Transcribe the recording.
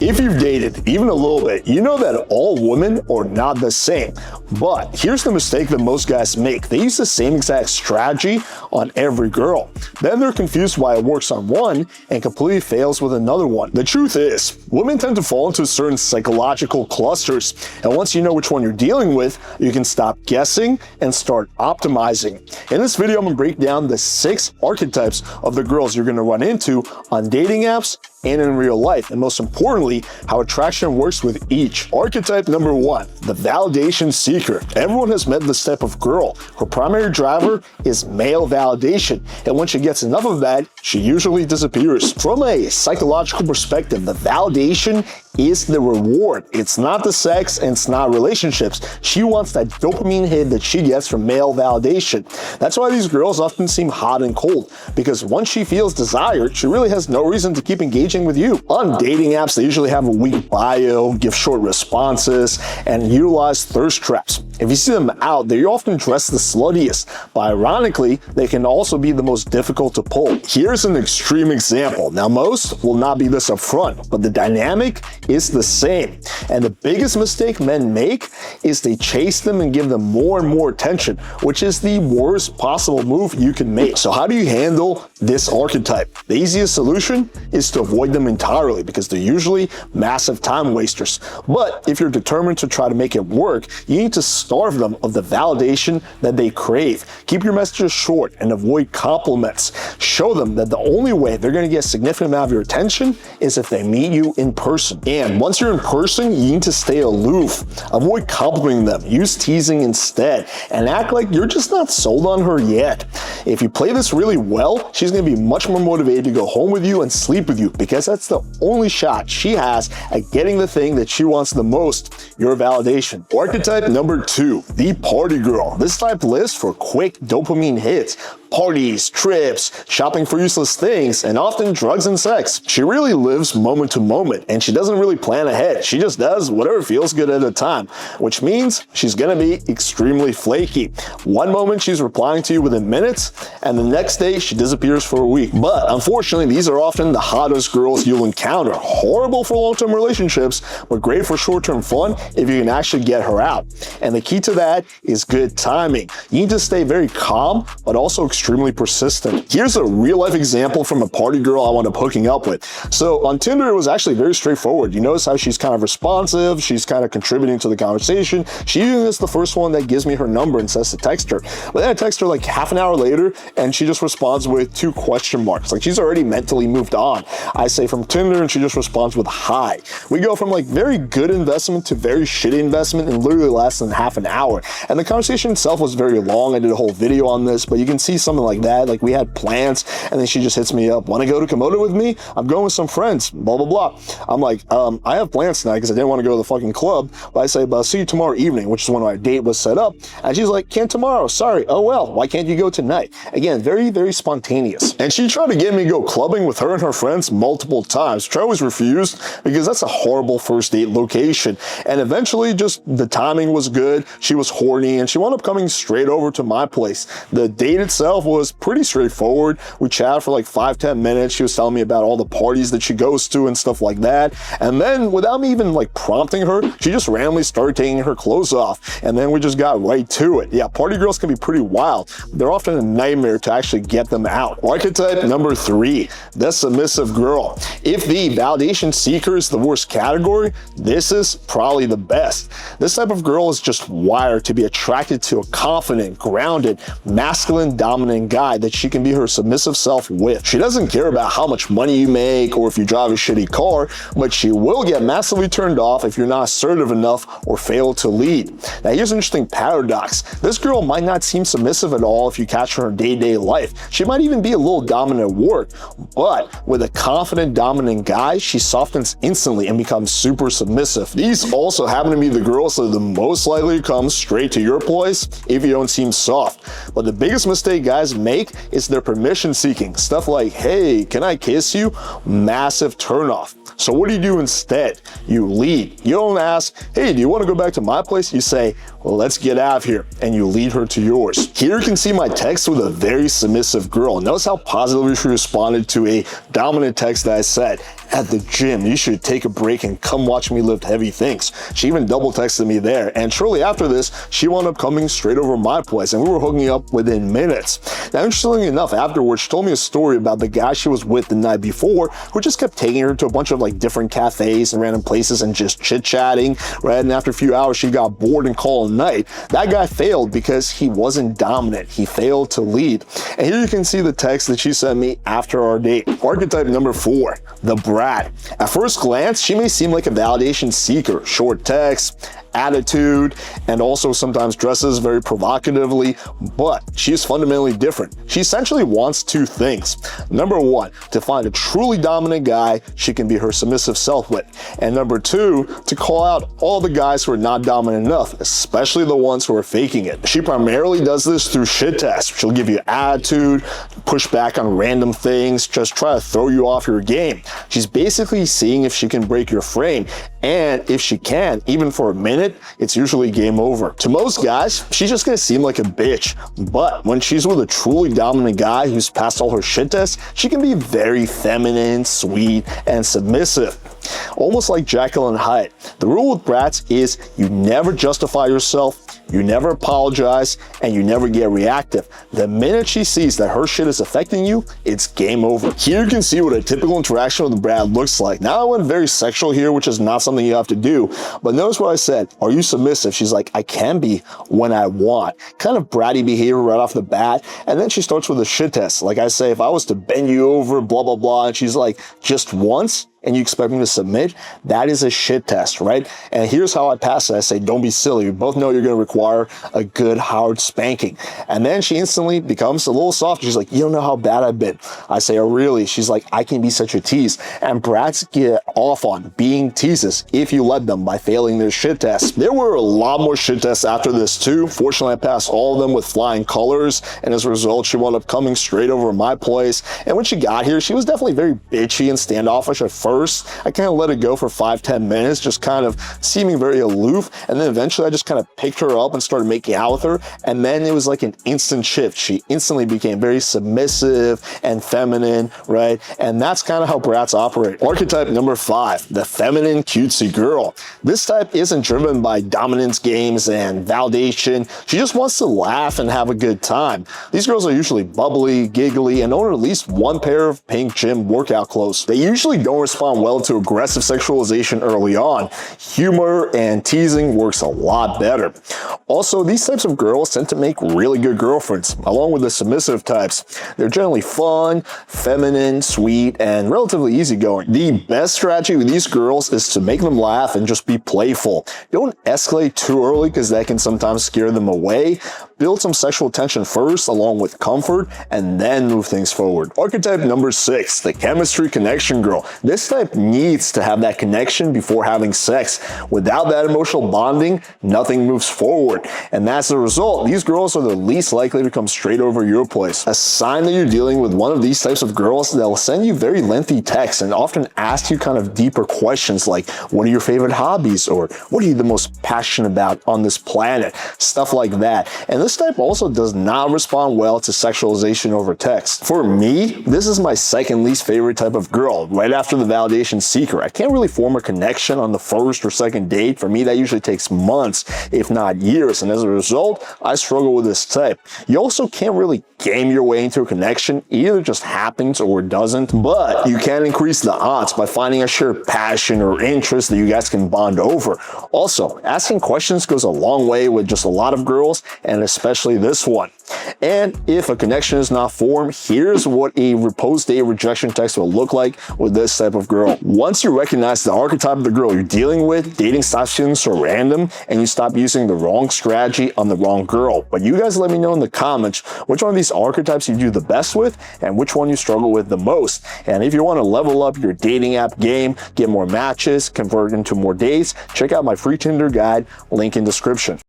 If you've dated even a little bit, you know that all women are not the same. But here's the mistake that most guys make. They use the same exact strategy on every girl. Then they're confused why it works on one and completely fails with another one. The truth is, women tend to fall into certain psychological clusters, and once you know which one you're dealing with, you can stop guessing and start optimizing. In this video, I'm gonna break down the 6 archetypes of the girls you're gonna run into on dating apps and in real life, and most importantly, how attraction works with each. Archetype number 1, the validation seeker. Everyone has met this type of girl. Her primary driver is male validation, and when she gets enough of that, she usually disappears. From a psychological perspective, the validation is the reward. It's not the sex and it's not relationships. She wants that dopamine hit that she gets from male validation. That's why these girls often seem hot and cold, because once she feels desired, she really has no reason to keep engaging with you. On dating apps, they usually have a weak bio, give short responses, and utilize thirst traps. If you see them out, they're often dressed the sluttiest, but ironically, they can also be the most difficult to pull. Here's an extreme example. Now, most will not be this upfront, but the dynamic is the same. And the biggest mistake men make is they chase them and give them more and more attention, which is the worst possible move you can make. So how do you handle this archetype? The easiest solution is to avoid them entirely, because they're usually massive time wasters. But if you're determined to try to make it work, you need to starve them of the validation that they crave. Keep your messages short and avoid compliments. Show them that the only way they're going to get a significant amount of your attention is if they meet you in person. And once you're in person, you need to stay aloof. Avoid complimenting them. Use teasing instead, and act like you're just not sold on her yet. If you play this really well, she's going to be much more motivated to go home with you and sleep with you, because that's the only shot she has at getting the thing that she wants the most, your validation. Archetype number 2, the party girl. This type lives for quick dopamine hits. Parties, trips, shopping for useless things, and often drugs and sex. She really lives moment to moment, and she doesn't really plan ahead. She just does whatever feels good at a time, which means she's gonna be extremely flaky. One moment she's replying to you within minutes, and the next day she disappears for a week. But unfortunately, these are often the hottest girls you'll encounter. Horrible for long-term relationships, but great for short-term fun if you can actually get her out. And the key to that is good timing. You need to stay very calm, but also extremely persistent. Here's a real-life example from a party girl I wound up hooking up with. So on Tinder, it was actually very straightforward. You notice how she's kind of responsive, she's kind of contributing to the conversation. She even is the first one that gives me her number and says to text her. But then I text her like half an hour later, and she just responds with 2 question marks. Like, she's already mentally moved on. I say from Tinder, and she just responds with hi. We go from like very good investment to very shitty investment in literally less than half an hour. And the conversation itself was very long. I did a whole video on this, but you can see something like that. Like, we had plans, and then she just hits me up. Want to go to Komodo with me? I'm going with some friends, blah, blah, blah. I'm like, I have plans tonight because I didn't want to go to the fucking club. But I say, but I'll see you tomorrow evening, which is when our date was set up. And she's like, can't tomorrow. Sorry. Oh, well, why can't you go tonight? Again, very, very spontaneous. And she tried to get me to go clubbing with her and her friends multiple times, which I always refused because that's a horrible first date location. And eventually, just the timing was good. She was horny, and she wound up coming straight over to my place. The date itself was pretty straightforward. We chatted for like 5-10 minutes. She was telling me about all the parties that she goes to and stuff like that. And then, without me even like prompting her, she just randomly started taking her clothes off. And then we just got right to it. Yeah, party girls can be pretty wild. They're often a nightmare to actually get them out. Archetype number 3, the submissive girl. If the validation seeker is the worst category, this is probably the best. This type of girl is just wired to be attracted to a confident, grounded, masculine, dominant guy that she can be her submissive self with. She doesn't care about how much money you make or if you drive a shitty car, but she will get massively turned off if you're not assertive enough or fail to lead. Now, here's an interesting paradox. This girl might not seem submissive at all if you catch her in day-to-day life. She might even be a little dominant at work, but with a confident, dominant guy, she softens instantly and becomes super submissive. These also happen to be the girls that are the most likely to come straight to your place if you don't seem soft. But the biggest mistake guys guys make is their permission seeking. Stuff like, hey, can I kiss you? Massive turnoff. So what do instead? You lead. You don't ask, hey, do you want to go back to my place? You say, well, let's get out of here, and you lead her to yours. Here you can see my text with a very submissive girl. Notice how positively she responded to a dominant text that I said, at the gym, you should take a break and come watch me lift heavy things. She even double texted me there, and shortly after this, she wound up coming straight over my place, and we were hooking up within minutes. Now, interestingly enough, afterwards, she told me a story about the guy she was with the night before, who just kept taking her to a bunch of like different cafes and random places and just chit-chatting, right? And after a few hours, she got bored and called a night. That guy failed because he wasn't dominant. He failed to lead. And here you can see the text that she sent me after our date. Archetype number 4, the brat. At first glance, she may seem like a validation seeker. Short text, attitude, and also sometimes dresses very provocatively, but she's fundamentally different. She essentially wants two things. Number 1, to find a truly dominant guy she can be her submissive self with. And number 2, to call out all the guys who are not dominant enough, especially the ones who are faking it. She primarily does this through shit tests. She'll give you attitude, push back on random things, just try to throw you off your game. She's basically seeing if she can break your frame, and if she can, even for a minute, it's usually game over. To most guys, she's just gonna seem like a bitch, but when she's with a truly dominant guy who's passed all her shit tests, she can be very feminine, sweet, and submissive. Almost like Jekyll and Hyde. The rule with brats is you never justify yourself, you never apologize, and you never get reactive. The minute she sees that her shit is affecting you, it's game over. Here you can see what a typical interaction with a brat looks like. Now I went very sexual here, which is not something you have to do, but notice what I said. Are you submissive? She's like, I can be when I want. Kind of bratty behavior right off the bat, and then she starts with a shit test. Like I say, if I was to bend you over, blah, blah, blah, and she's like, just once? And you expect me to submit? That is a shit test, right? And here's how I pass it. I say, don't be silly. We both know you're going to require a good hard spanking. And then she instantly becomes a little soft. She's like, you don't know how bad I've been. I say, oh, really? She's like, I can be such a tease. And brats get off on being teases if you let them by failing their shit tests. There were a lot more shit tests after this too. Fortunately, I passed all of them with flying colors. And as a result, she wound up coming straight over my place. And when she got here, she was definitely very bitchy and standoffish at first. I kind of let it go for 5-10 minutes, just kind of seeming very aloof, and then eventually I just kind of picked her up and started making out with her, and then it was like an instant shift. She instantly became very submissive and feminine, right? And that's kind of how brats operate. Archetype number 5, the feminine cutesy girl. This type isn't driven by dominance games and validation. She just wants to laugh and have a good time. These girls are usually bubbly, giggly, and own at least one pair of pink gym workout clothes. They usually don't respond well to aggressive sexualization early on. Humor and teasing works a lot better. Also, these types of girls tend to make really good girlfriends, along with the submissive types. They're generally fun, feminine, sweet, and relatively easygoing. The best strategy with these girls is to make them laugh and just be playful. Don't escalate too early because that can sometimes scare them away. Build some sexual tension first, along with comfort, and then move things forward. Archetype number 6, the chemistry connection girl. This type needs to have that connection before having sex. Without that emotional bonding, nothing moves forward. And as a result, these girls are the least likely to come straight over your place. A sign that you're dealing with one of these types of girls that will send you very lengthy texts and often ask you kind of deeper questions like, what are your favorite hobbies? Or what are you the most passionate about on this planet? Stuff like that. And this type also does not respond well to sexualization over text. For me, this is my second least favorite type of girl, right after the validation seeker. I can't really form a connection on the first or second date. For me, that usually takes months, if not years, and as a result, I struggle with this type. You also can't really game your way into a connection. It either just happens or it doesn't, but you can increase the odds by finding a shared passion or interest that you guys can bond over. Also, asking questions goes a long way with just a lot of girls, and especially this one. And if a connection is not formed, here's what a post-date rejection text will look like with this type of girl. Once you recognize the archetype of the girl you're dealing with, dating stops feeling so random, and you stop using the wrong strategy on the wrong girl. But you guys let me know in the comments which one of these archetypes you do the best with and which one you struggle with the most. And if you want to level up your dating app game, get more matches, convert into more dates, check out my free Tinder guide, link in description.